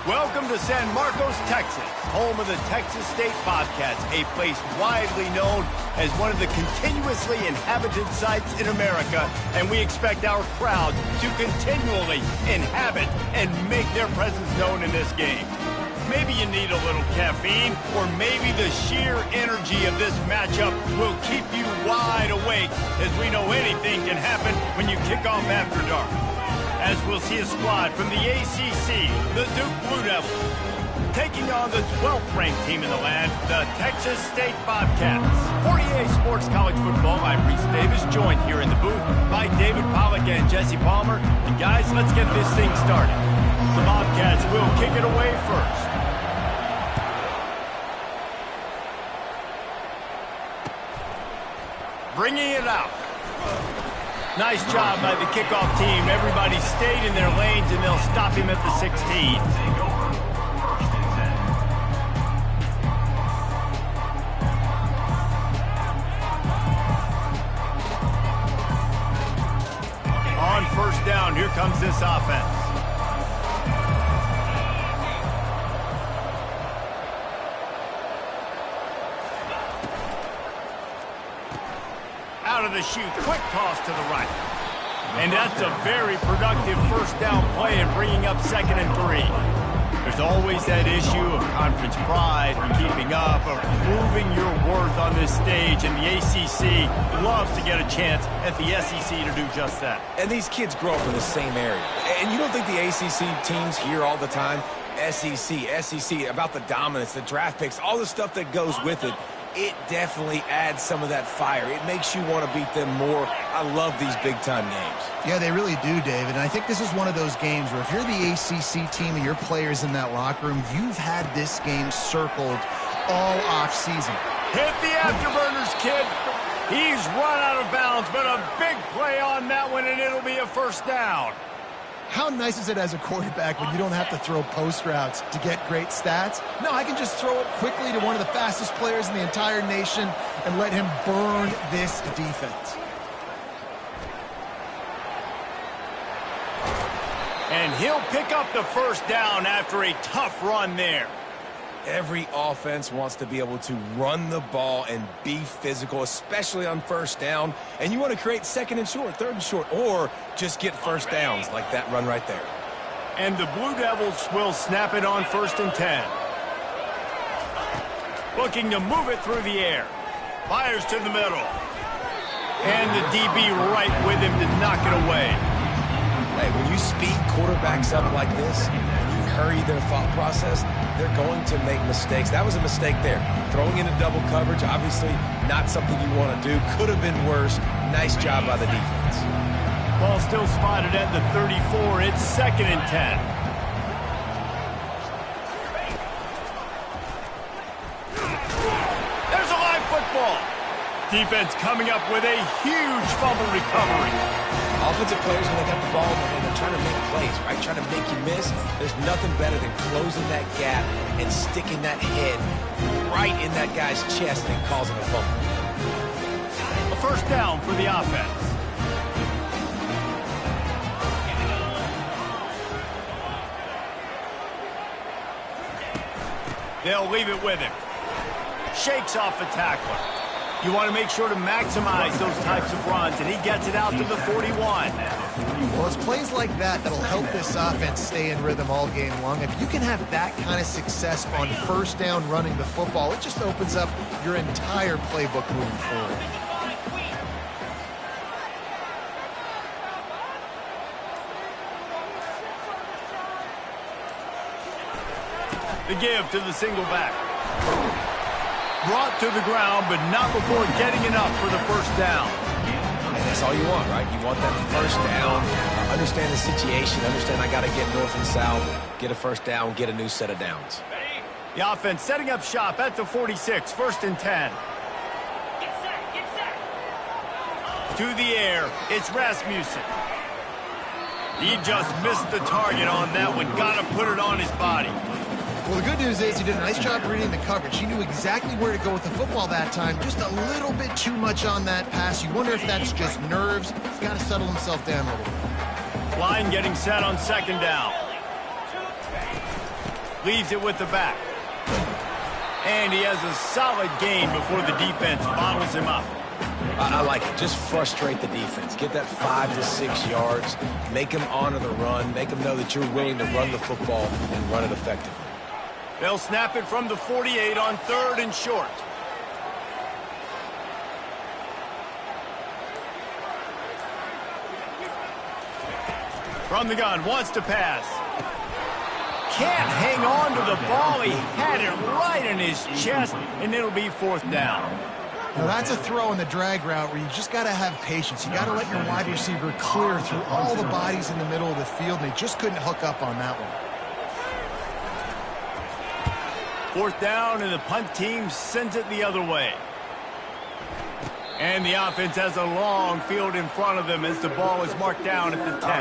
Welcome to San Marcos, Texas, home of the Texas State Bobcats, a place widely known as one of the continuously inhabited sites in America, and we expect our crowd to continually inhabit and make their presence known in this game. Maybe you need a little caffeine, or maybe the sheer energy of this matchup will keep you wide awake, as we know anything can happen when you kick off after dark. As we'll see a squad from the ACC, the Duke Blue Devils, taking on the 12th-ranked team in the land, the Texas State Bobcats. For EA Sports College Football, I'm Reese Davis, joined here in the booth by David Pollack and Jesse Palmer. And guys, let's get this thing started. The Bobcats will kick it away first. Bringing it out. Nice job by the kickoff team. Everybody stayed in their lanes, and they'll stop him at the 16. On first down, here comes this offense. Out of the chute, quick toss to the right. And that's a very productive first down play and bringing up 2nd and 3. There's always that issue of conference pride and keeping up, of proving your worth on this stage, and the ACC loves to get a chance at the SEC to do just that. And these kids grow up in the same area. And you don't think the ACC teams hear all the time, SEC, about the dominance, the draft picks, all the stuff that goes with it. It definitely adds some of that fire. It makes you want to beat them more. I love these big-time games. Yeah, they really do, David. And I think this is one of those games where if you're the ACC team and your players in that locker room, you've had this game circled all off-season. Hit the afterburners, kid. He's run out of bounds, but a big play on that one, and it'll be a first down. How nice is it as a quarterback when you don't have to throw post routes to get great stats? No, I can just throw it quickly to one of the fastest players in the entire nation and let him burn this defense. And he'll pick up the first down after a tough run there. Every offense wants to be able to run the ball and be physical, especially on first down. And you want to create 2nd and short, 3rd and short, or just get first downs like that run right there. And the Blue Devils will snap it on 1st and 10. Looking to move it through the air. Fires to the middle. And the DB right with him to knock it away. Hey, when you speed quarterbacks up like this, you hurry their thought process, they're going to make mistakes. That was a mistake there. Throwing into double coverage, obviously not something you want to do. Could have been worse. Nice job by the defense. Ball still spotted at the 34. It's 2nd and 10. There's a live football. Defense coming up with a huge fumble recovery. Offensive players, when they got the ball in their hand, they're trying to make plays, right? Trying to make you miss. There's nothing better than closing that gap and sticking that head right in that guy's chest and causing a fumble. A first down for the offense. They'll leave it with him. Shakes off the tackler. You want to make sure to maximize those types of runs, and he gets it out to the 41. Well, it's plays like that that'll help this offense stay in rhythm all game long. If you can have that kind of success on first down running the football, it just opens up your entire playbook moving forward. The give to the single back. Brought to the ground, but not before getting enough for the first down. And that's all you want, right? You want that first down. Understand the situation. Understand I got to get north and south, get a first down, get a new set of downs. The offense setting up shop at the 46, 1st and 10. Get set. To the air, it's Rasmussen. He just missed the target on that one. Got to put it on his body. Well, the good news is he did a nice job reading the coverage. He knew exactly where to go with the football that time. Just a little bit too much on that pass. You wonder if that's just nerves. He's got to settle himself down a little bit. Line getting set on 2nd down. Leaves it with the back. And he has a solid gain before the defense bottles him up. I like it. Just frustrate the defense. Get that 5 to 6 yards. Make them honor the run. Make them know that you're willing to run the football and run it effectively. They'll snap it from the 48 on 3rd and short. From the gun, wants to pass. Can't hang on to the ball. He had it right in his chest, and it'll be 4th down. Now that's a throw in the drag route where you just got to have patience. You got to let your wide receiver clear through all the bodies in the middle of the field, and they just couldn't hook up on that one. 4th down, and the punt team sends it the other way. And the offense has a long field in front of them as the ball is marked down at the 10.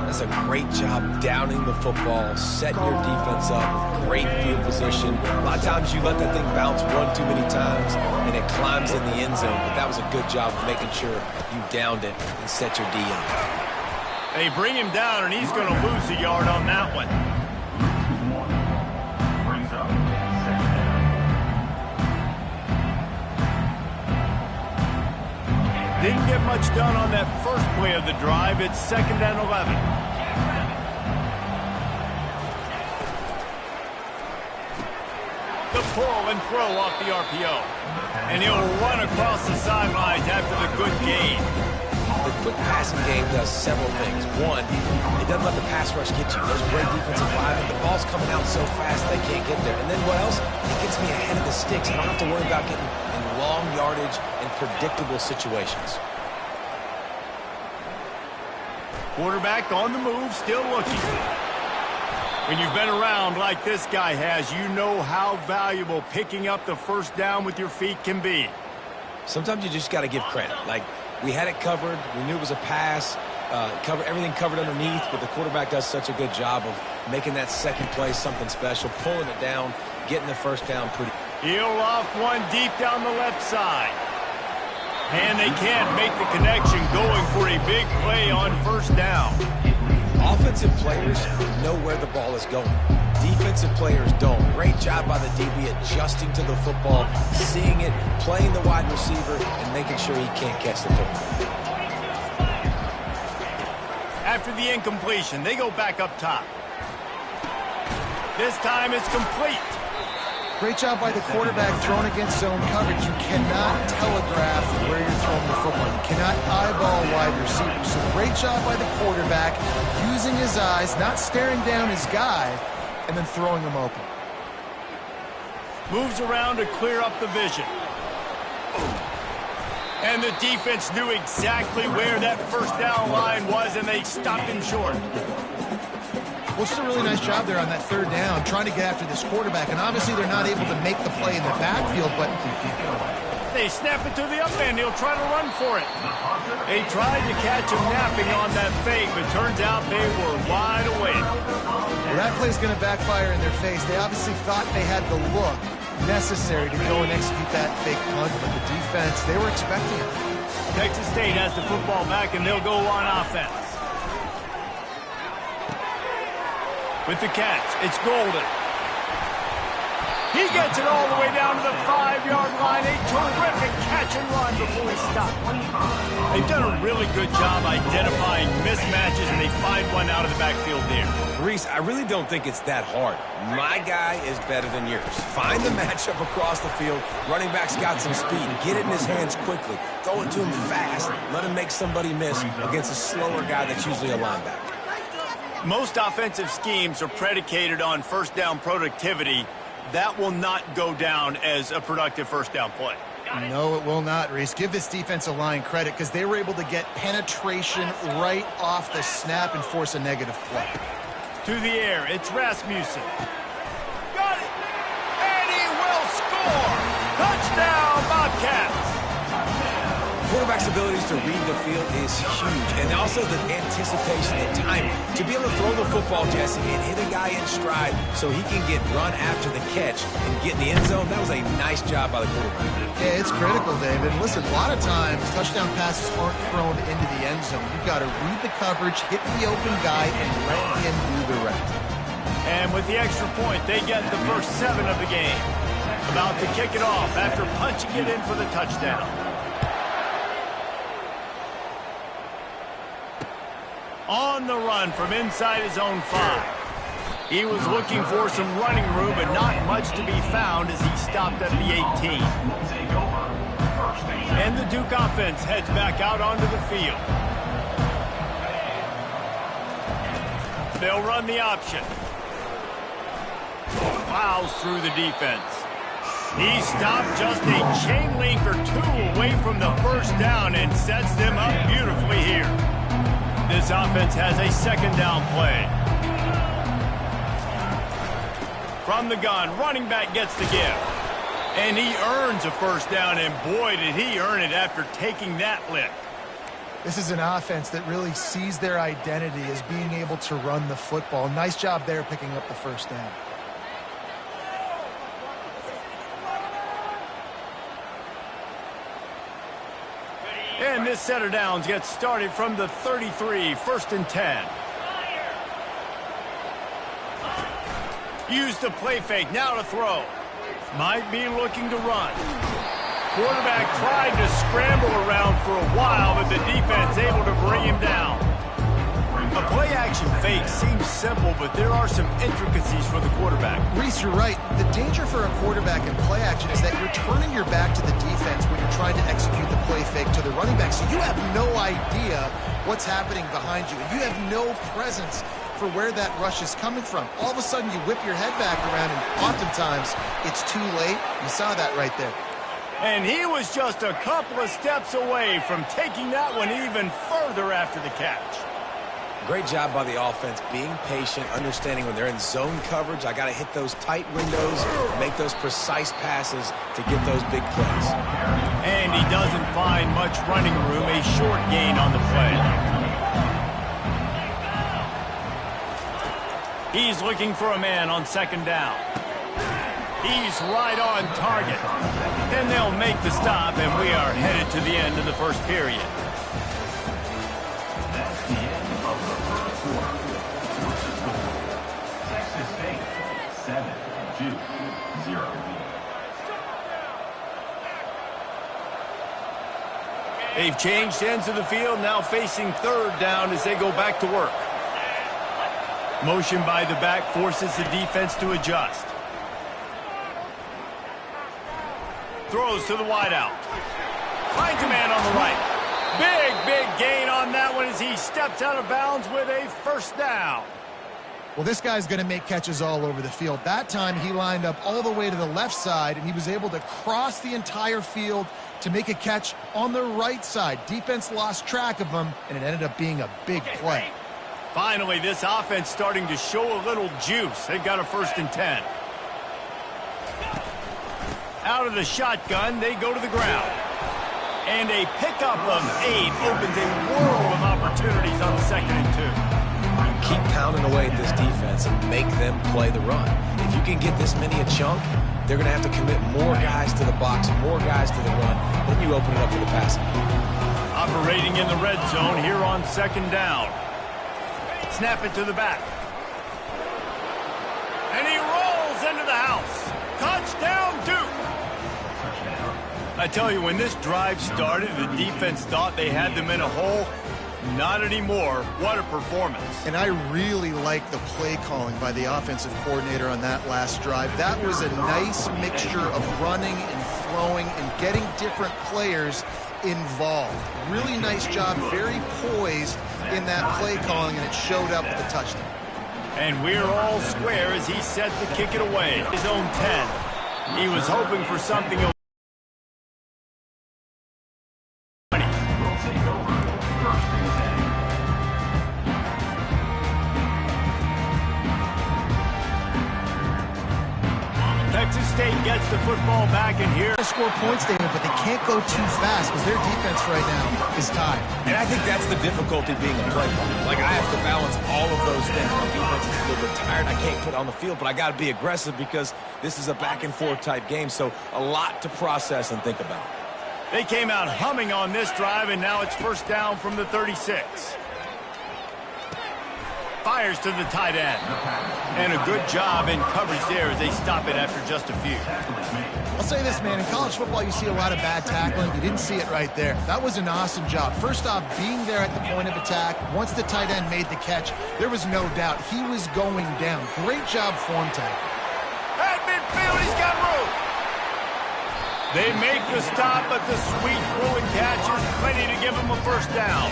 That's a great job downing the football, setting your defense up with great field position. A lot of times you let that thing bounce one too many times, and it climbs in the end zone. But that was a good job of making sure you downed it and set your D up. They bring him down, and he's going to lose a yard on that one. Didn't get much done on that first play of the drive. It's 2nd and 11. The pull and throw off the RPO. And he'll run across the sidelines after the good gain. The quick passing game does several things. One, it doesn't let the pass rush get you. There's great defensive linemen. The ball's coming out so fast they can't get there. And then what else? It gets me ahead of the sticks. I don't have to worry about getting in long yardage and predictable situations. Quarterback on the move, still looking. When you've been around like this guy has, you know how valuable picking up the 1st down with your feet can be. Sometimes you just got to give credit. Like, we had it covered. We knew it was a pass. Everything covered underneath, but the quarterback does such a good job of making that second play something special, pulling it down, getting the 1st down pretty. He'll loft one deep down the left side. And they can't make the connection, going for a big play on 1st down. Offensive players know where the ball is going. Defensive players don't. Great job by the DB adjusting to the football, seeing it, playing the wide receiver, and making sure he can't catch the football. After the incompletion, they go back up top. This time it's complete. Great job by the quarterback throwing against zone coverage. You cannot telegraph where you're throwing the football. You cannot eyeball wide receivers. So great job by the quarterback using his eyes, not staring down his guy, and then throwing him open. Moves around to clear up the vision. And the defense knew exactly where that 1st down line was, and they stopped him short. Well, just a really nice job there on that 3rd down, trying to get after this quarterback. And obviously they're not able to make the play in the backfield, but they snap it to the up end. He'll try to run for it. They tried to catch him napping on that fake, but turns out they were wide awake. Well, that play's going to backfire in their face. They obviously thought they had the look necessary to go and execute that fake punt, but the defense, they were expecting it. Texas State has the football back, and they'll go on offense. With the catch, it's Golden. He gets it all the way down to the 5-yard line. A terrific catch and run before he stopped. They've done a really good job identifying mismatches, and they find one out of the backfield there. Reese, I really don't think it's that hard. My guy is better than yours. Find the matchup across the field. Running back's got some speed. Get it in his hands quickly. Throw it to him fast. Let him make somebody miss against a slower guy that's usually a linebacker. Most offensive schemes are predicated on 1st down productivity. That will not go down as a productive 1st down play. No, it will not, Reese. Give this defensive line credit because they were able to get penetration right off the snap and force a negative play. To the air, it's Rasmussen. Got it! And he will score! Touchdown, Bobcats! Quarterback's abilities to read the field is huge, and also the anticipation and timing. To be able to throw the football, Jesse, and hit a guy in stride so he can get run after the catch and get in the end zone, that was a nice job by the quarterback. Yeah, it's critical, David. Listen, a lot of times touchdown passes aren't thrown into the end zone. You've got to read the coverage, hit the open guy, and let him do the rest. And with the extra point, they get the first 7 of the game. About to kick it off after punching it in for the touchdown. On the run from inside his own 5. He was looking for some running room, but not much to be found as he stopped at the 18. And the Duke offense heads back out onto the field. They'll run the option. Plows through the defense. He stopped just a chain link or 2 away from the first down and sets them up beautifully here. This offense has a second down play. From the gun, running back gets the give. And he earns a first down, and boy, did he earn it after taking that lick. This is an offense that really sees their identity as being able to run the football. Nice job there picking up the first down. And this set of downs gets started from the 33, 1st and 10. Use the play fake, now to throw. Might be looking to run. Quarterback tried to scramble around for a while, but the defense able to bring him down. A play-action fake seems simple, but there are some intricacies for the quarterback. Reese, you're right. The danger for a quarterback in play action is that you're turning your back to the defense when you're trying to execute the play fake to the running back. So you have no idea what's happening behind you, and you have no presence for where that rush is coming from. All of a sudden, you whip your head back around, and oftentimes it's too late. You saw that right there. And he was just a couple of steps away from taking that one even further after the catch. Great job by the offense, being patient, understanding when they're in zone coverage, I got to hit those tight windows, make those precise passes to get those big plays. And he doesn't find much running room, a short gain on the play. He's looking for a man on 2nd down. He's right on target. And they'll make the stop, and we are headed to the end of the first period. They've changed ends of the field, now facing 3rd down as they go back to work. Motion by the back forces the defense to adjust. Throws to the wideout. Finds a man on the right. Big gain on that one as he steps out of bounds with a first down. Well, this guy's going to make catches all over the field. That time, he lined up all the way to the left side, and he was able to cross the entire field to make a catch on the right side. Defense lost track of him, and it ended up being a big play. Finally, this offense starting to show a little juice. They've got a 1st and 10. Out of the shotgun, they go to the ground. And a pickup of 8 opens a world of opportunities on the 2nd and 2. Keep pounding away at this defense and make them play the run. If you can get this many a chunk, they're going to have to commit more guys to the box, more guys to the run. Then you open it up for the passing game. Operating in the red zone here on 2nd down. Snap it to the back. And he rolls into the house. Touchdown, Duke. I tell you, when this drive started, the defense thought they had them in a hole. Not anymore. What a performance. And I really like the play calling by the offensive coordinator on that last drive. That was a nice mixture of running and throwing and getting different players involved. Really nice job, very poised in that play calling, and it showed up with the touchdown. And we're all square as he's set to kick it away. His own 10. He was hoping for something. Texas State gets the football back in here. They score points, David, but they can't go too fast because their defense right now is tied. And I think that's the difficulty being a play caller. Like, I have to balance all of those things. My defense is a little bit tired. I can't put on the field, but I got to be aggressive because this is a back-and-forth type game, so a lot to process and think about. They came out humming on this drive, and now it's 1st down from the 36. Fires to the tight end. And a good job in coverage there as they stop it after just a few. I'll say this, man. In college football, you see a lot of bad tackling. You didn't see it right there. That was an awesome job. First off, being there at the point of attack. Once the tight end made the catch, there was no doubt he was going down. Great job form tackle. At midfield, he's got room. They make the stop, but the sweet Bruin catch is plenty to give him a first down.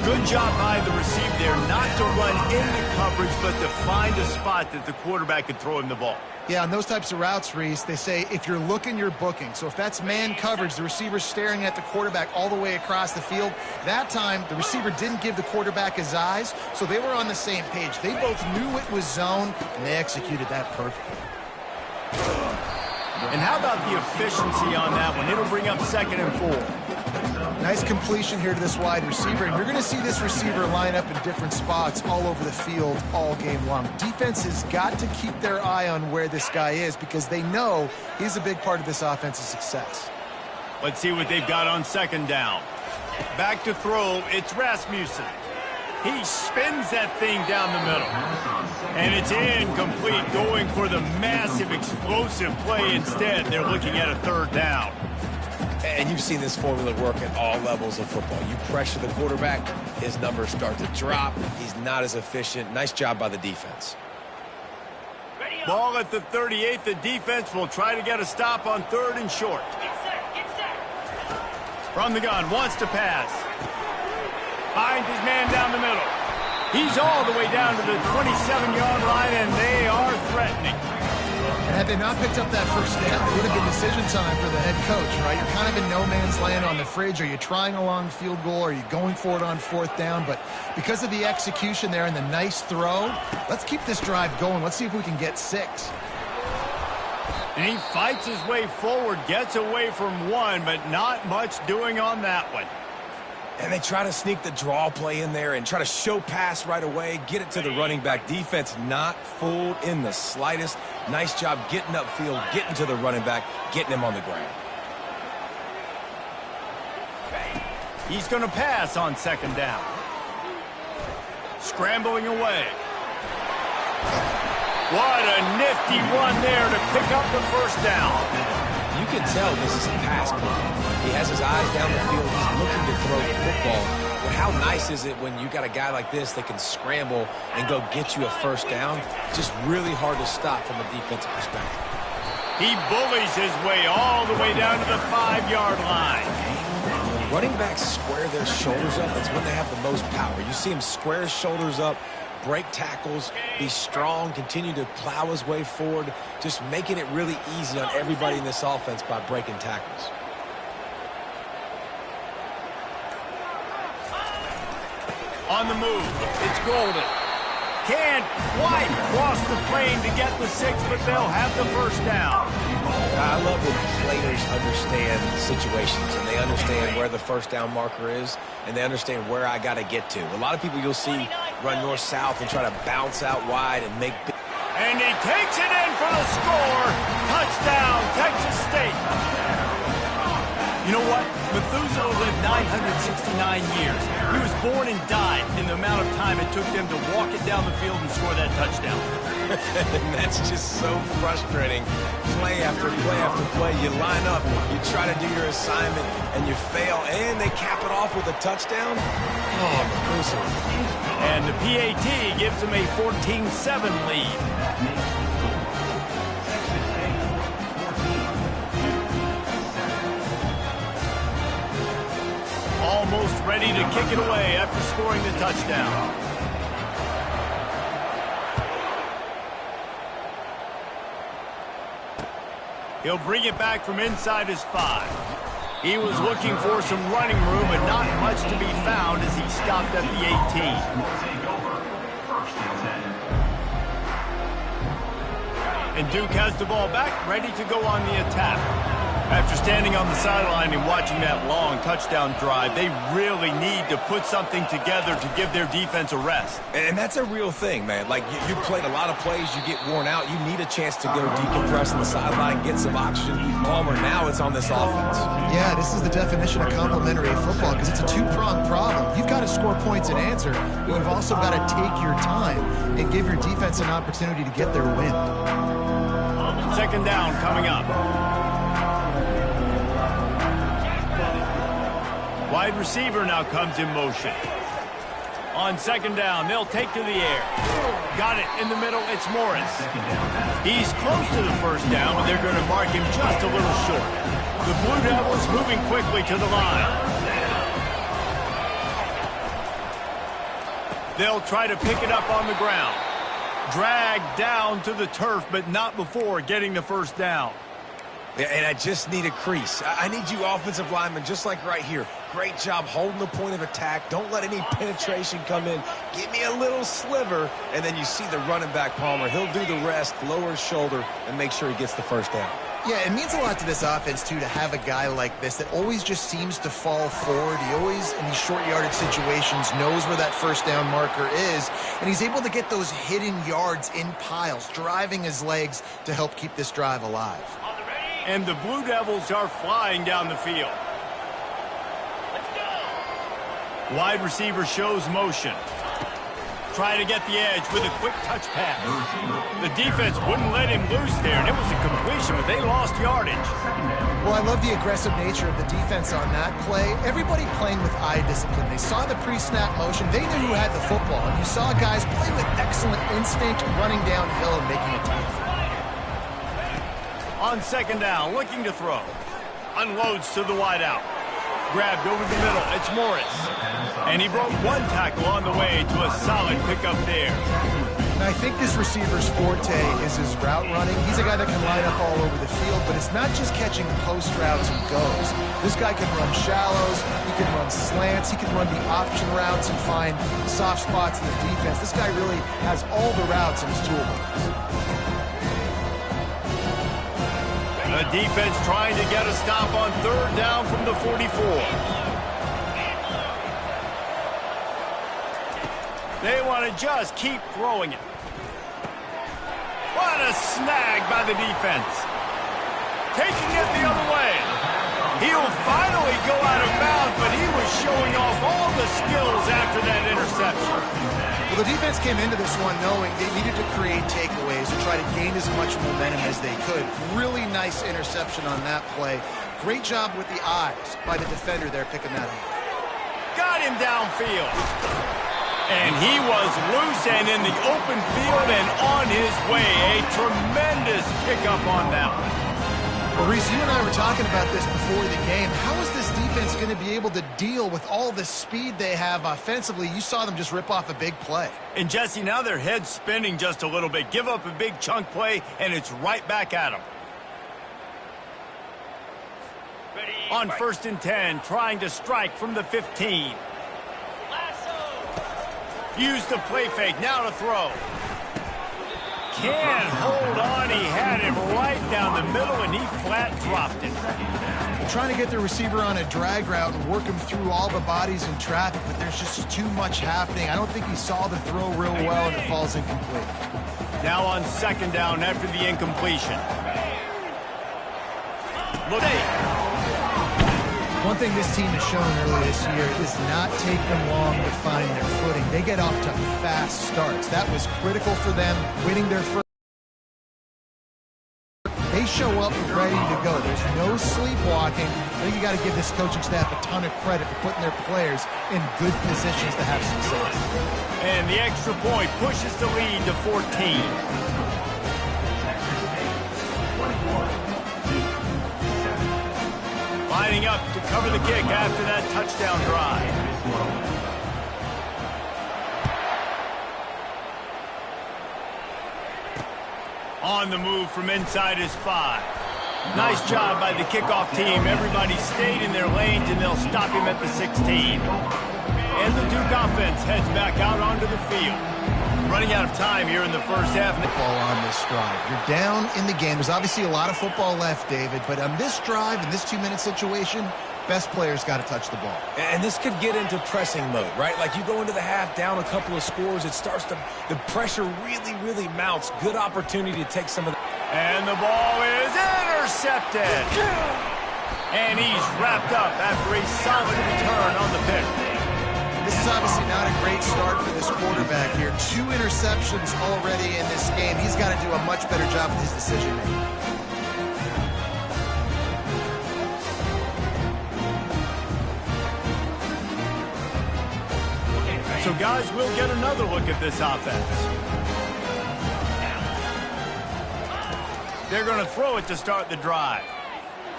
Good job by the receiver there, not to run into coverage, but to find a spot that the quarterback could throw him the ball. Yeah, on those types of routes, Reese, they say if you're looking, you're booking. So if that's man coverage, the receiver's staring at the quarterback all the way across the field. That time, the receiver didn't give the quarterback his eyes, so they were on the same page. They both knew it was zone, and they executed that perfectly. And how about the efficiency on that one? It'll bring up 2nd and 4. Nice completion here to this wide receiver, and you're going to see this receiver line up in different spots all over the field all game long. Defense has got to keep their eye on where this guy is because they know he's a big part of this offense's success. Let's see what they've got on 2nd down. Back to throw, it's Rasmussen. He spins that thing down the middle. And it's incomplete, going for the massive explosive play instead. They're looking at a 3rd down. And you've seen this formula work at all levels of football. You pressure the quarterback, his numbers start to drop. He's not as efficient. Nice job by the defense. Ball at the 38. The defense will try to get a stop on 3rd and short. Get set. From the gun, wants to pass. Finds his man down the middle. He's all the way down to the 27-yard line, and they are threatening. And had they not picked up that first down, it would have been decision time for the head coach, right? You're kind of in no man's land on the fridge. Are you trying a long field goal? Are you going for it on 4th down? But because of the execution there and the nice throw, let's keep this drive going. Let's see if we can get 6. And he fights his way forward, gets away from 1, but not much doing on that one. And they try to sneak the draw play in there and try to show pass right away, get it to the running back. Defense not fooled in the slightest. Nice job getting upfield, getting to the running back, getting him on the ground. He's going to pass on 2nd down. Scrambling away. What a nifty run there to pick up the first down. You can tell this is a pass play. He has his eyes down the field. He's looking to throw the football. But how nice is it when you got a guy like this that can scramble and go get you a first down? Just really hard to stop from a defensive perspective. He bullies his way all the way down to the 5-yard line. When running backs square their shoulders up, that's when they have the most power. You see him square his shoulders up, break tackles, be strong, continue to plow his way forward, just making it really easy on everybody in this offense by breaking tackles. On the move, it's Golden. Can't quite cross the plane to get the 6, but they'll have the first down. I love when players understand situations and they understand where the first down marker is and they understand where I got to get to. A lot of people you'll see run north-south and try to bounce out wide and make big. And he takes it in for the score. Touchdown, Texas State. You know what? Methuselah lived 969 years. He was born and died in the amount of time it took them to walk it down the field and score that touchdown. And that's just so frustrating. Play after play after play. You line up, you try to do your assignment, and you fail, and they cap it off with a touchdown. Oh, Methuselah. And the PAT gives them a 14-7 lead. Almost ready to kick it away after scoring the touchdown. He'll bring it back from inside his 5. He was looking for some running room, but not much to be found as he stopped at the 18. And Duke has the ball back, ready to go on the attack. After standing on the sideline and watching that long touchdown drive, they really need to put something together to give their defense a rest. And that's a real thing, man. Like, you played a lot of plays, you get worn out, you need a chance to go decompress on the sideline, get some oxygen. Palmer, now it's on this offense. Yeah, this is the definition of complementary football because it's a two-pronged problem. You've got to score points and answer, but you've also got to take your time and give your defense an opportunity to get their win. Second down coming up. Wide receiver now comes in motion. On second down, they'll take to the air. Got it in the middle, it's Morris. He's close to the first down, but they're going to mark him just a little short. The Blue Devils moving quickly to the line. They'll try to pick it up on the ground. Dragged down to the turf, but not before getting the first down. Yeah, and I just need a crease. I need you offensive linemen, just like right here. Great job holding the point of attack. Don't let any penetration come in. Give me a little sliver, and then you see the running back, Palmer. He'll do the rest, lower his shoulder, and make sure he gets the first down. Yeah, it means a lot to this offense, too, to have a guy like this that always just seems to fall forward. He always, in these short yardage situations, knows where that first down marker is, and he's able to get those hidden yards in piles, driving his legs to help keep this drive alive. And the Blue Devils are flying down the field. Let's go. Wide receiver shows motion. Try to get the edge with a quick touch pass. The defense wouldn't let him loose there, and it was a completion, but they lost yardage. Well, I love the aggressive nature of the defense on that play. Everybody playing with eye discipline. They saw the pre-snap motion. They knew who had the football. And you saw guys play with excellent instinct, running downhill and making a tackle. On second down, looking to throw. Unloads to the wideout. Grabbed over the middle. It's Morris. And he broke one tackle on the way to a solid pickup there. And I think this receiver's forte is his route running. He's a guy that can line up all over the field, but it's not just catching post routes and goes. This guy can run shallows, he can run slants, he can run the option routes and find soft spots in the defense. This guy really has all the routes in his toolbox. The defense trying to get a stop on third down from the 44. They want to just keep throwing it. What a snag by the defense. Taking it the other way. He'll finally go out of bounds, but he was showing off all the skills after that interception. Well, the defense came into this one knowing they needed to create takeaways to try to gain as much momentum as they could. Really nice interception on that play. Great job with the eyes by the defender there picking that up. Got him downfield. And he was loose and in the open field and on his way. A tremendous pickup on that one. Well, Reese, you and I were talking about this before the game. How is this defense going to be able to deal with all the speed they have offensively? You saw them just rip off a big play. And, Jesse, now their head's spinning just a little bit. Give up a big chunk play, and it's right back at them. Ready, On fight. 1st and 10, trying to strike from the 15. Lasso. Use the play fake, now to throw. Can't hold on, he had him right down the middle, and he flat dropped it. They're trying to get their receiver on a drag route and work him through all the bodies in traffic, but there's just too much happening. I don't think he saw the throw real well, and it falls incomplete. Now on second down after the incompletion. Look. One thing this team has shown early this year is not take them long to find their footing. They get off to fast starts. That was critical for them, winning their first. They show up ready to go. There's no sleepwalking. I think you got to give this coaching staff a ton of credit for putting their players in good positions to have success. And the extra point pushes the lead to 14. Lining up to cover the kick after that touchdown drive. On the move from inside his 5. Nice job by the kickoff team. Everybody stayed in their lanes, and they'll stop him at the 16. And the Duke offense heads back out onto the field. running out of time here in the first half. Football on this drive. You're down in the game. There's obviously a lot of football left, David, but on this drive, in this 2-minute situation, best player's got to touch the ball. And this could get into pressing mode, right? Like you go into the half down a couple of scores, it starts to, the pressure really mounts. Good opportunity to take some of the... And the ball is intercepted. And he's wrapped up after a solid return on the pick. This is obviously not a great start for this quarterback here. 2 interceptions already in this game. He's got to do a much better job with his decision-making. So, guys, we'll get another look at this offense. They're going to throw it to start the drive.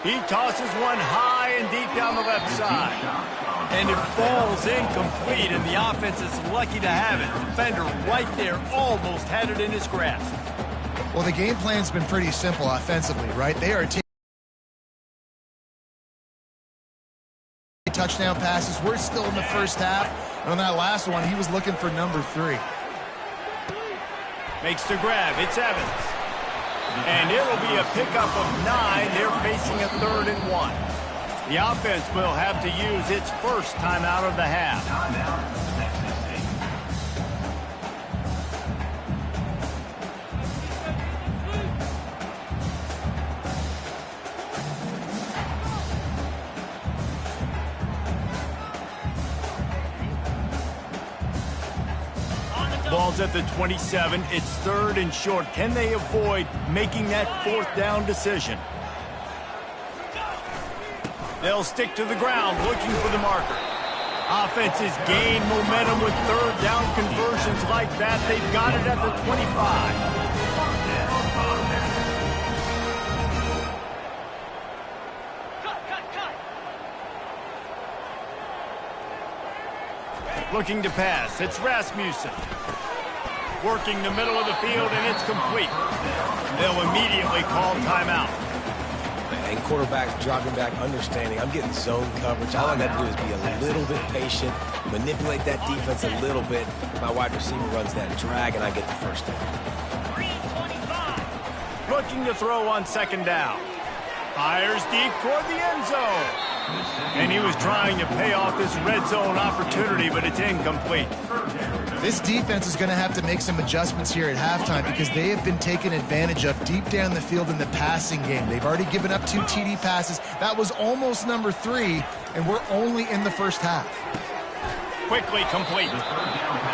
He tosses one high and deep down the left side. And it falls incomplete, and the offense is lucky to have it. Defender right there almost had it in his grasp. Well, the game plan's been pretty simple offensively, right? They are taking touchdown passes. We're still in the first half. And on that last one, he was looking for number 3. Makes the grab. It's Evans. And it'll be a pickup of 9. They're facing a 3rd and 1. The offense will have to use its first timeout of the half. Ball's at the 27. It's 3rd and short. Can they avoid making that 4th down decision? They'll stick to the ground looking for the marker. Offenses gain momentum with 3rd down conversions like that. They've got it at the 25. Looking to pass. It's Rasmussen. Working the middle of the field, and it's complete. They'll immediately call timeout. And quarterbacks dropping back, understanding I'm getting zone coverage. All I got to do is be a little bit patient, manipulate that defense a little bit. My wide receiver runs that drag, and I get the first down. Looking to throw on 2nd down. Fires deep toward the end zone. And he was trying to pay off this red zone opportunity, but it's incomplete. This defense is going to have to make some adjustments here at halftime because they have been taken advantage of deep down the field in the passing game. They've already given up 2 TD passes. That was almost number 3, and we're only in the first half. Quickly complete.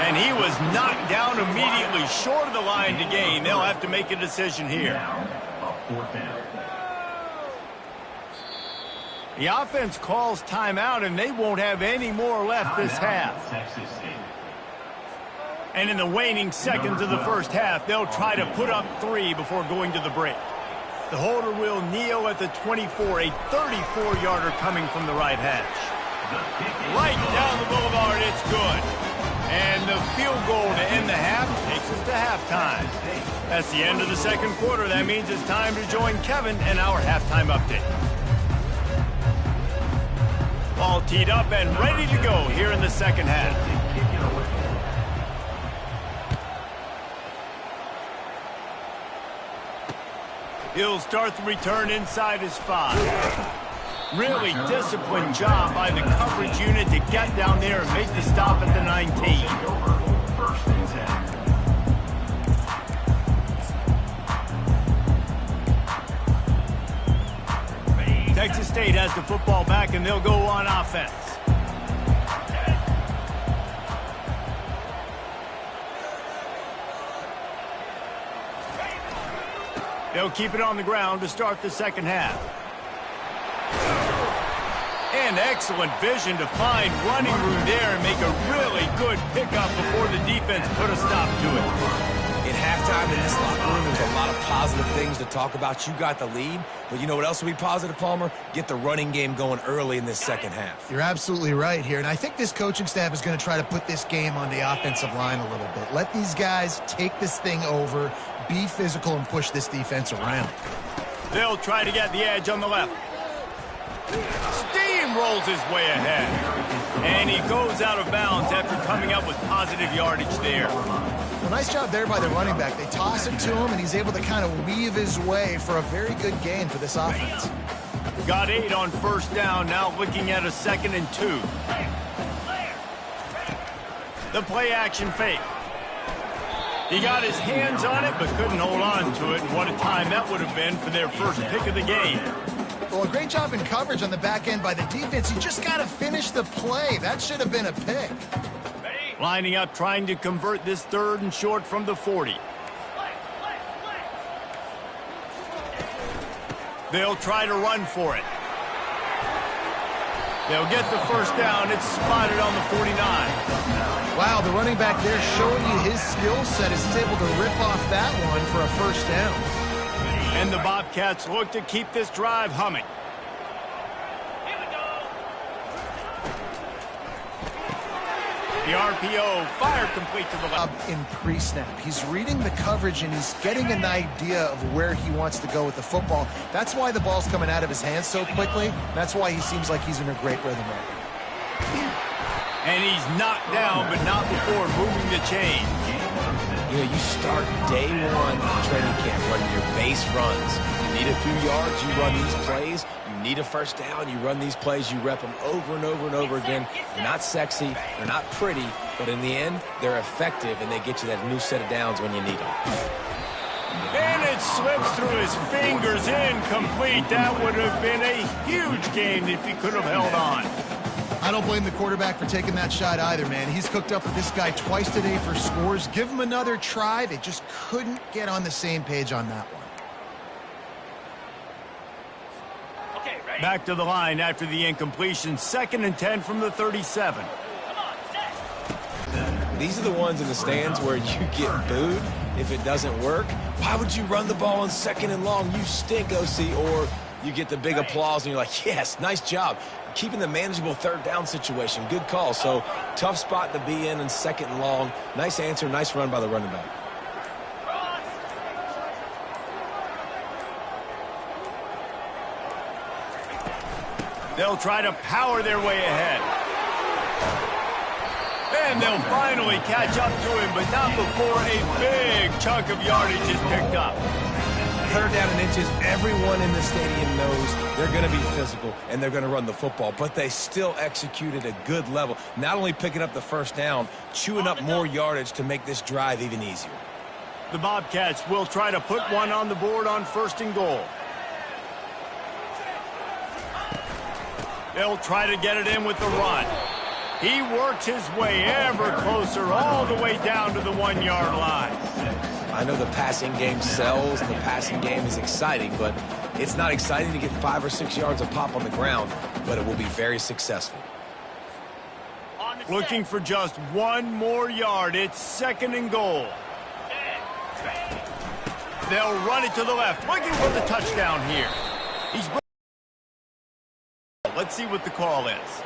And he was knocked down immediately short of the line to gain. They'll have to make a decision here. The offense calls timeout, and they won't have any more left this half. And in the waning seconds of the first half, they'll try to put up 3 before going to the break. The holder will kneel at the 24, a 34-yarder coming from the right hash. Right down the boulevard, it's good. And the field goal to end the half takes us to halftime. That's the end of the second quarter. That means it's time to join Kevin and our halftime update. All teed up and ready to go here in the second half. He'll start the return inside his 5. Really disciplined job by the coverage unit to get down there and make the stop at the 19. Texas State has the football back, and they'll go on offense. They'll keep it on the ground to start the second half. And excellent vision to find running room there and make a really good pickup before the defense put a stop to it. At halftime in this locker room, there's a lot of positive things to talk about. You got the lead, but you know what else will be positive, Palmer? Get the running game going early in this second half. You're absolutely right here, and I think this coaching staff is going to try to put this game on the offensive line a little bit. Let these guys take this thing over, be physical, and push this defense around. They'll try to get the edge on the left. Steamrolls his way ahead. And he goes out of bounds after coming up with positive yardage there. Well, nice job there by the running back. They toss it to him, and he's able to kind of weave his way for a very good gain for this offense. Got 8 on first down, now looking at a 2nd and 2. The play action fake. He got his hands on it, but couldn't hold on to it. And what a time that would have been for their first pick of the game. Well, a great job in coverage on the back end by the defense. You just got to finish the play. That should have been a pick. Lining up, trying to convert this 3rd and short from the 40. They'll try to run for it. They'll get the first down. It's spotted on the 49. Wow, the running back there showing you his skill set as he's able to rip off that one for a first down. And the Bobcats look to keep this drive humming. The RPO, fire complete to the left. In pre-snap, he's reading the coverage and he's getting an idea of where he wants to go with the football. That's why the ball's coming out of his hands so quickly. That's why he seems like he's in a great rhythm right now. And he's knocked down, but not before moving the chain. You know, you start day one training camp running your base runs. You need a few yards, you run these plays. You need a first down, you run these plays. You rep them over and over and over again. They're not sexy, they're not pretty, but in the end, they're effective, and they get you that new set of downs when you need them. And it slips through his fingers, incomplete. That would have been a huge game if he could have held on. I don't blame the quarterback for taking that shot either, man. He's cooked up with this guy twice today for scores. Give him another try. They just couldn't get on the same page on that one. Okay, ready? Back to the line after the incompletion. 2nd and 10 from the 37. Come on, set. These are the ones in the stands where you get booed if it doesn't work. Why would you run the ball on 2nd and long? You stink, OC. Or you get the big applause and you're like, yes, nice job. Keeping the manageable 3rd down situation. Good call. So tough spot to be in 2nd and long. Nice answer, nice run by the running back. They'll try to power their way ahead. And they'll finally catch up to him, but not before a big chunk of yardage is picked up. 3rd down and inches, everyone in the stadium knows they're going to be physical and they're going to run the football, but they still executed a good level. Not only picking up the first down, chewing up more yardage to make this drive even easier. The Bobcats will try to put one on the board on 1st and goal. They'll try to get it in with the run. He works his way ever closer all the way down to the 1-yard line. I know the passing game sells, the passing game is exciting, but it's not exciting to get 5 or 6 yards of pop on the ground, but it will be very successful. Looking for just 1 more yard. It's 2nd and goal. They'll run it to the left, looking for the touchdown here. Let's see what the call is.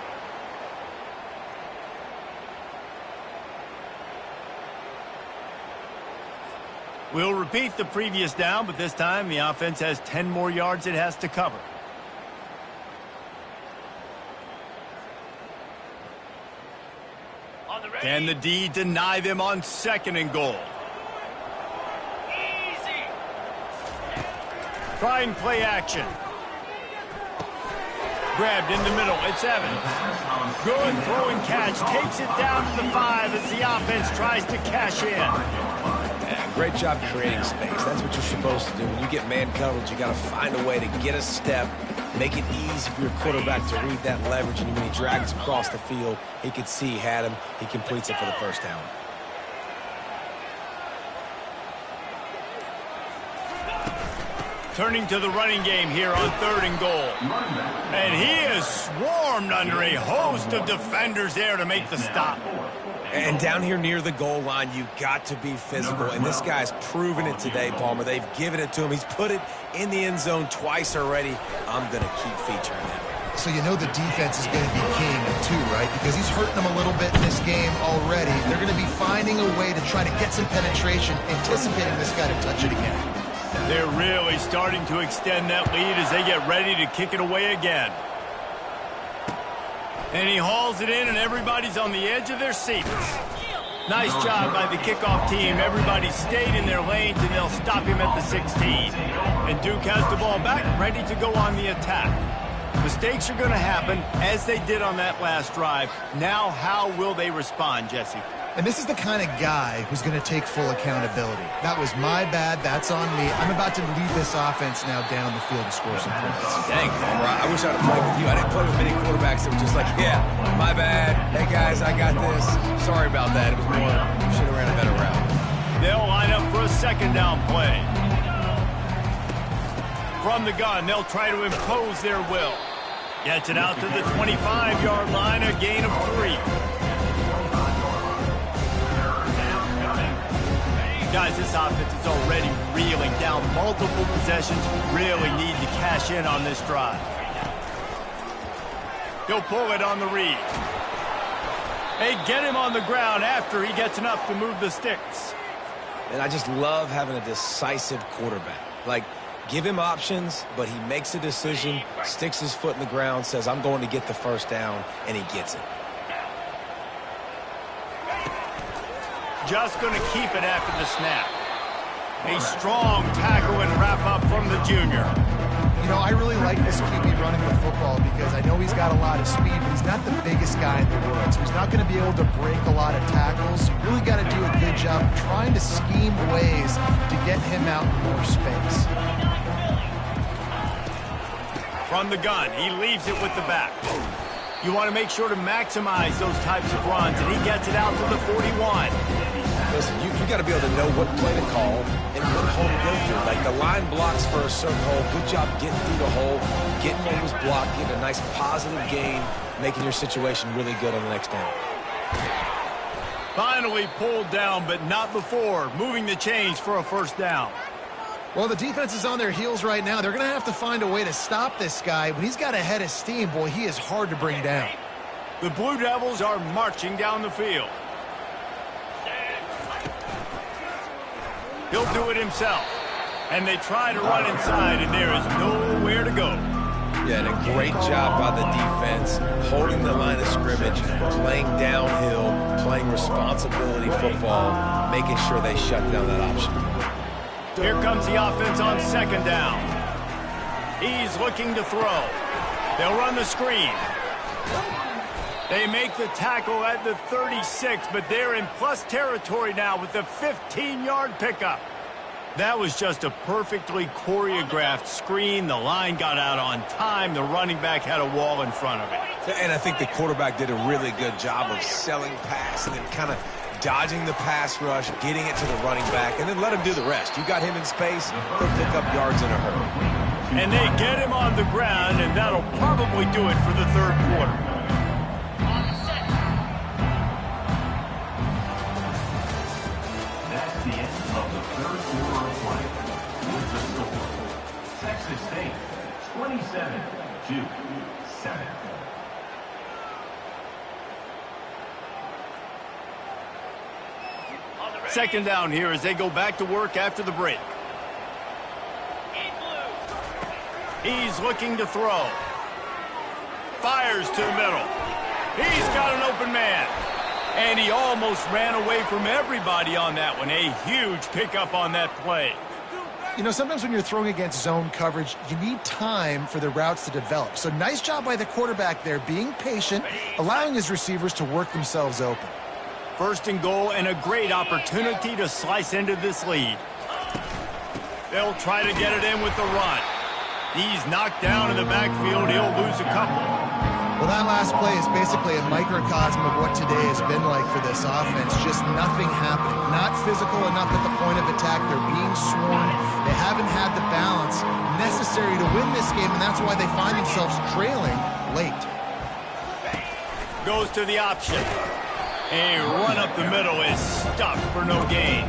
We'll repeat the previous down, but this time the offense has 10 more yards it has to cover. Can the D deny them on 2nd and goal? Easy. Trying play action. Grabbed in the middle. It's Evans. Good throw and catch. Takes it down to the 5 as the offense tries to cash in. Yeah, great job creating space. That's what you're supposed to do. When you get man coverage, you got to find a way to get a step, make it easy for your quarterback to read that leverage, and when he drags across the field, he could see he had him. He completes it for the first down. Turning to the running game here on 3rd and goal. And he is swarmed under a host of defenders there to make the stop. And down here near the goal line, you've got to be physical. And this guy's proven it today, Palmer. They've given it to him. He's put it in the end zone twice already. I'm going to keep featuring him. So you know the defense is going to be keying him too, right? Because he's hurting them a little bit in this game already. They're going to be finding a way to try to get some penetration, anticipating this guy to touch it again. They're really starting to extend that lead as they get ready to kick it away again. And he hauls it in, and everybody's on the edge of their seats. Nice job by the kickoff team. Everybody stayed in their lanes, and they'll stop him at the 16. And Duke has the ball back, ready to go on the attack. Mistakes are going to happen, as they did on that last drive. Now, how will they respond, Jesse? And this is the kind of guy who's going to take full accountability. That was my bad. That's on me. I'm about to lead this offense now down the field to score some points. Dang, Homer, I wish I'd have played with you. I didn't play with many quarterbacks that were just like, yeah, my bad. Hey, guys, I got this. Sorry about that. It was more, should have ran a better route. They'll line up for a second down play. From the gun, they'll try to impose their will. Gets it out to the 25-yard line, a gain of 3. Guys, this offense is already reeling down multiple possessions. Really need to cash in on this drive. He'll pull it on the read. They get him on the ground after he gets enough to move the sticks. And I just love having a decisive quarterback. Like, give him options, but he makes a decision, sticks his foot in the ground, says, I'm going to get the first down, and he gets it. Just going to keep it after the snap. A strong tackle and wrap up from the junior. You know, I really like this QB running the football because I know he's got a lot of speed, but he's not the biggest guy in the world, so he's not going to be able to break a lot of tackles. You really got to do a good job of trying to scheme ways to get him out in more space. From the gun, he leaves it with the back. You want to make sure to maximize those types of runs, and he gets it out to the 41. Listen, you got to be able to know what play to call and what hole to go through. Like, the line blocks for a certain hole. Good job getting through the hole, getting what was blocked, getting a nice positive gain, making your situation really good on the next down. Finally pulled down, but not before. Moving the chains for a first down. Well, the defense is on their heels right now. They're going to have to find a way to stop this guy. When he's got a head of steam, boy, he is hard to bring down. The Blue Devils are marching down the field. He'll do it himself. And they try to run inside, and there is nowhere to go. Yeah, and a great job by the defense, holding the line of scrimmage, playing downhill, playing responsibility football, making sure they shut down that option. Here comes the offense on second down. He's looking to throw. They'll run the screen. They make the tackle at the 36, but they're in plus territory now with the 15-yard pickup. That was just a perfectly choreographed screen. The line got out on time. The running back had a wall in front of it. And I think the quarterback did a really good job of selling pass and then kind of dodging the pass rush, getting it to the running back, and then let him do the rest. You got him in space, he'll pick up yards in a hurry. And they get him on the ground, and that'll probably do it for the third quarter. That's the end of the third quarter of play. With the score, Texas State 27, Duke 7. Second down here as they go back to work after the break. He's looking to throw. Fires to the middle. He's got an open man. And he almost ran away from everybody on that one. A huge pickup on that play. You know, sometimes when you're throwing against zone coverage, you need time for the routes to develop. So nice job by the quarterback there, being patient, allowing his receivers to work themselves open. First and goal, and a great opportunity to slice into this lead. They'll try to get it in with the run. He's knocked down in the backfield. He'll lose a couple. Well, that last play is basically a microcosm of what today has been like for this offense. Just nothing happening. Not physical enough at the point of attack. They're being swarmed. They haven't had the balance necessary to win this game, and that's why they find themselves trailing late. Goes to the option. A run up the middle is stuck for no gain.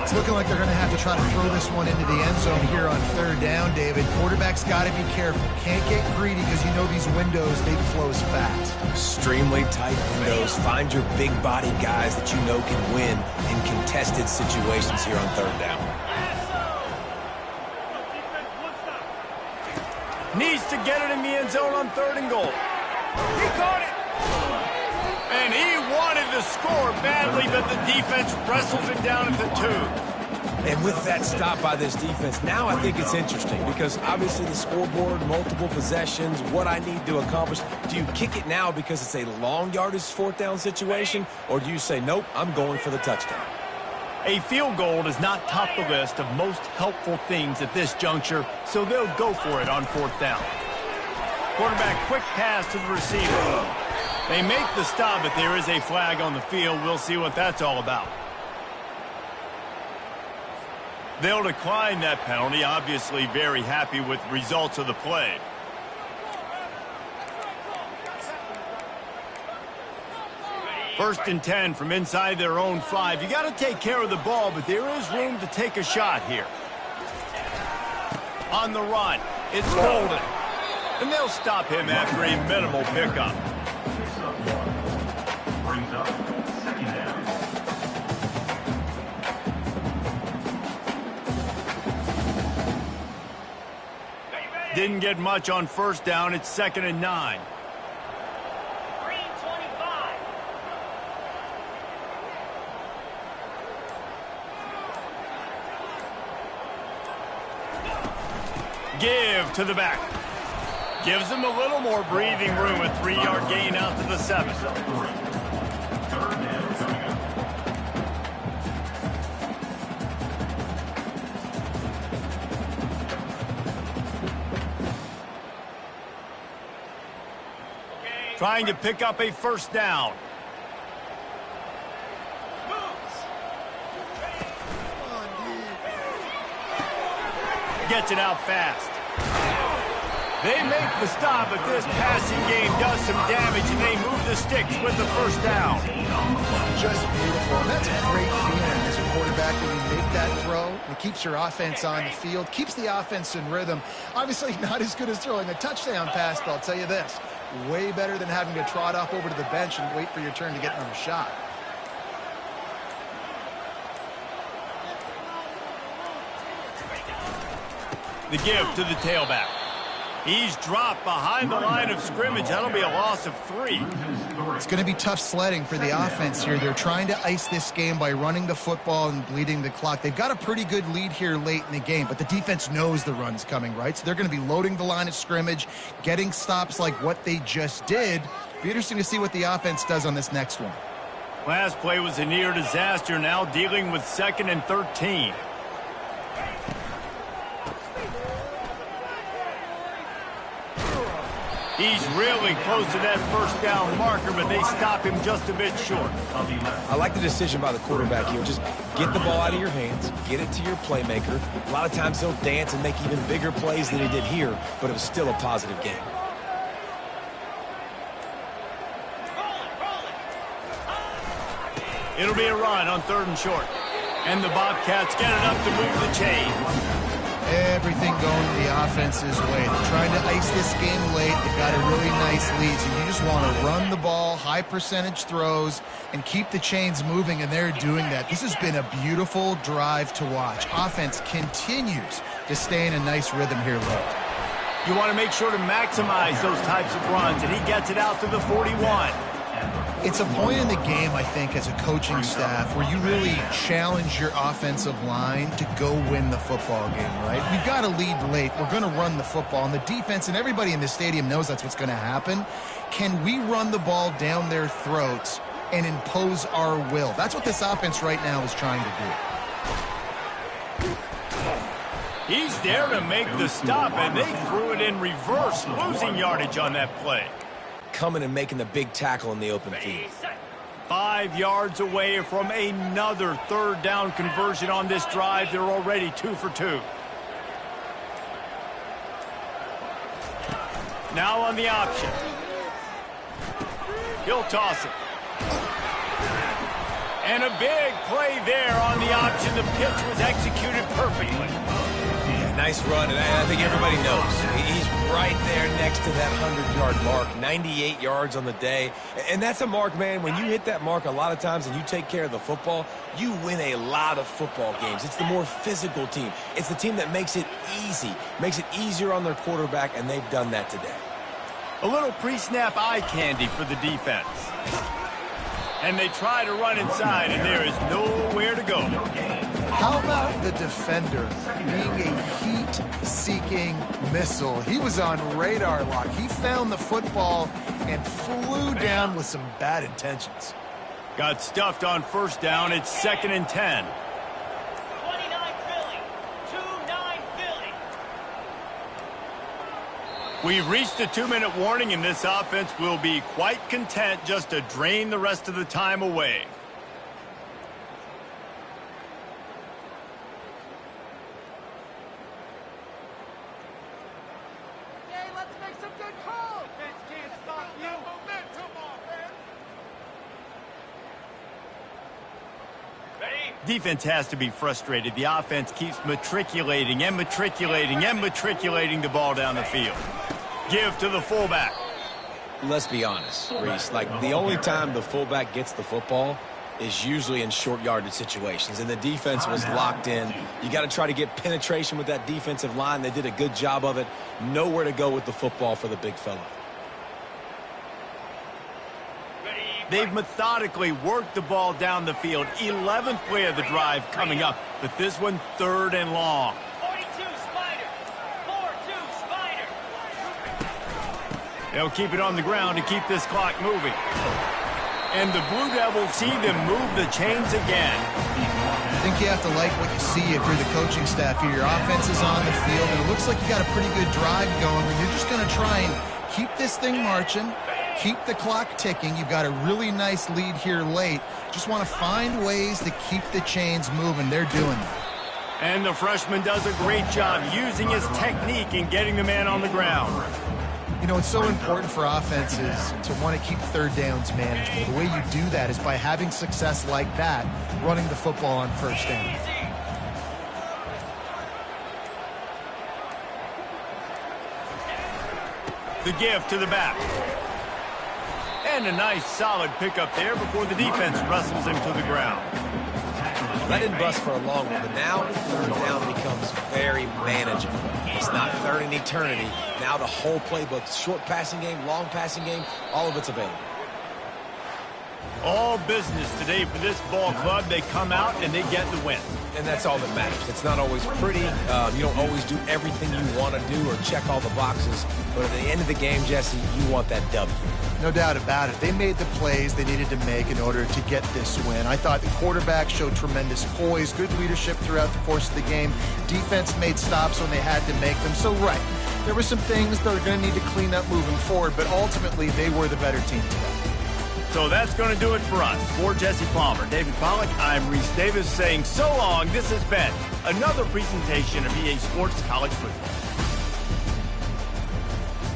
It's looking like they're going to have to try to throw this one into the end zone here on third down, David. Quarterback's got to be careful. Can't get greedy because you know these windows, they close fast. Extremely tight windows. Find your big body guys that you know can win in contested situations here on third down. Needs to get it in the end zone on third and goal. He caught it. And he wanted to score badly, but the defense wrestles him down at the 2. And with that stop by this defense, now I think it's interesting because obviously the scoreboard, multiple possessions, what I need to accomplish. Do you kick it now because it's a long yardage 4th down situation, or do you say, nope, I'm going for the touchdown? A field goal does not top the list of most helpful things at this juncture, so they'll go for it on 4th down. Quarterback quick pass to the receiver. They make the stop, but there is a flag on the field. We'll see what that's all about. They'll decline that penalty, obviously very happy with the results of the play. First and 10 from inside their own 5. You got to take care of the ball, but there is room to take a shot here. On the run, it's Golden. And they'll stop him after a minimal pickup. Brings up 2nd down. Didn't get much on 1st down. It's 2nd and 9. Green 25. Give to the back. Gives him a little more breathing room. A 3-yard gain out to the 7. 3rd down coming up. Trying to pick up a 1st down. Gets it out fast. They make the stop, but this passing game does some damage, and they move the sticks with the 1st down. Just beautiful. And that's a great feeling as a quarterback when you make that throw. It keeps your offense on the field, keeps the offense in rhythm. Obviously not as good as throwing a touchdown pass, but I'll tell you this, way better than having to trot off over to the bench and wait for your turn to get another shot. The give to the tailback. He's dropped behind the line of scrimmage. That'll be a loss of 3. It's going to be tough sledding for the offense here. They're trying to ice this game by running the football and bleeding the clock. They've got a pretty good lead here late in the game, but the defense knows the run's coming, right? So they're going to be loading the line of scrimmage, getting stops like what they just did. Be interesting to see what the offense does on this next one. Last play was a near disaster. Now dealing with 2nd and 13. He's really close to that 1st down marker, but they stop him just a bit short. I like the decision by the quarterback here. Just get the ball out of your hands, get it to your playmaker. A lot of times he'll dance and make even bigger plays than he did here, but it was still a positive game. It'll be a run on 3rd and short. And the Bobcats get it up to move the chains. Everything going the offense's way. They're trying to ice this game late. They've got a really nice lead, so you just want to run the ball, high percentage throws, and keep the chains moving, and they're doing that. This has been a beautiful drive to watch. Offense continues to stay in a nice rhythm here late. You want to make sure to maximize those types of runs, and he gets it out to the 41. It's a point in the game, I think, as a coaching staff where you really challenge your offensive line to go win the football game, right? We've got to lead late. We're going to run the football. And the defense and everybody in the stadium knows that's what's going to happen. Can we run the ball down their throats and impose our will? That's what this offense right now is trying to do. He's there to make the stop, and they threw it in reverse, losing yardage on that play. Coming and making the big tackle in the open field. 5 yards away from another 3rd down conversion on this drive. They're already 2 for 2. Now on the option. He'll toss it. And a big play there on the option. The pitch was executed perfectly. Nice run, and I think everybody knows. He's right there next to that 100-yard mark, 98 yards on the day. And that's a mark, man. When you hit that mark a lot of times and you take care of the football, you win a lot of football games. It's the more physical team. It's the team that makes it easy, makes it easier on their quarterback, and they've done that today. A little pre-snap eye candy for the defense. And they try to run inside, and there is nowhere to go. How about the defender being a heat-seeking missile? He was on radar lock. He found the football and flew down with some bad intentions. Got stuffed on first down. It's 2nd and 10. 29 Philly. 2-9 Philly. We've reached the 2-minute warning, and this offense will be quite content just to drain the rest of the time away. Defense has to be frustrated. The offense keeps matriculating and matriculating and matriculating the ball down the field. Give to the fullback. Let's be honest, Reese. Like, the only time the fullback gets the football is usually in short yardage situations, and the defense was locked in. You got to try to get penetration with that defensive line. They did a good job of it. Nowhere to go with the football for the big fella. They've methodically worked the ball down the field. 11th play of the drive coming up, but this one 3rd and long. 42 Spider. 4-2 Spider. They'll keep it on the ground to keep this clock moving. And the Blue Devils see them move the chains again. I think you have to like what you see if you're the coaching staff here. Your offense is on the field, and it looks like you got a pretty good drive going, and you're just going to try and keep this thing marching. Keep the clock ticking. You've got a really nice lead here late. Just want to find ways to keep the chains moving. They're doing it. And the freshman does a great job using his technique and getting the man on the ground. You know, it's so important for offenses to want to keep 3rd downs manageable. The way you do that is by having success like that, running the football on 1st down. The give to the back. And a nice solid pickup there before the defense wrestles him to the ground. That didn't bust for a long one, but now 3rd down becomes very manageable. It's not 3rd in eternity. Now the whole playbook, short passing game, long passing game, all of it's available. All business today for this ball club. They come out and they get the win. And that's all that matters. It's not always pretty. You don't always do everything you want to do or check all the boxes. But at the end of the game, Jesse, you want that W. No doubt about it. They made the plays they needed to make in order to get this win. I thought the quarterback showed tremendous poise, good leadership throughout the course of the game. Defense made stops when they had to make them. So, right, there were some things they're going to need to clean up moving forward, but ultimately they were the better team today. So that's going to do it for us. For Jesse Palmer, David Pollack, I'm Reese Davis saying so long. This has been another presentation of EA Sports College Football.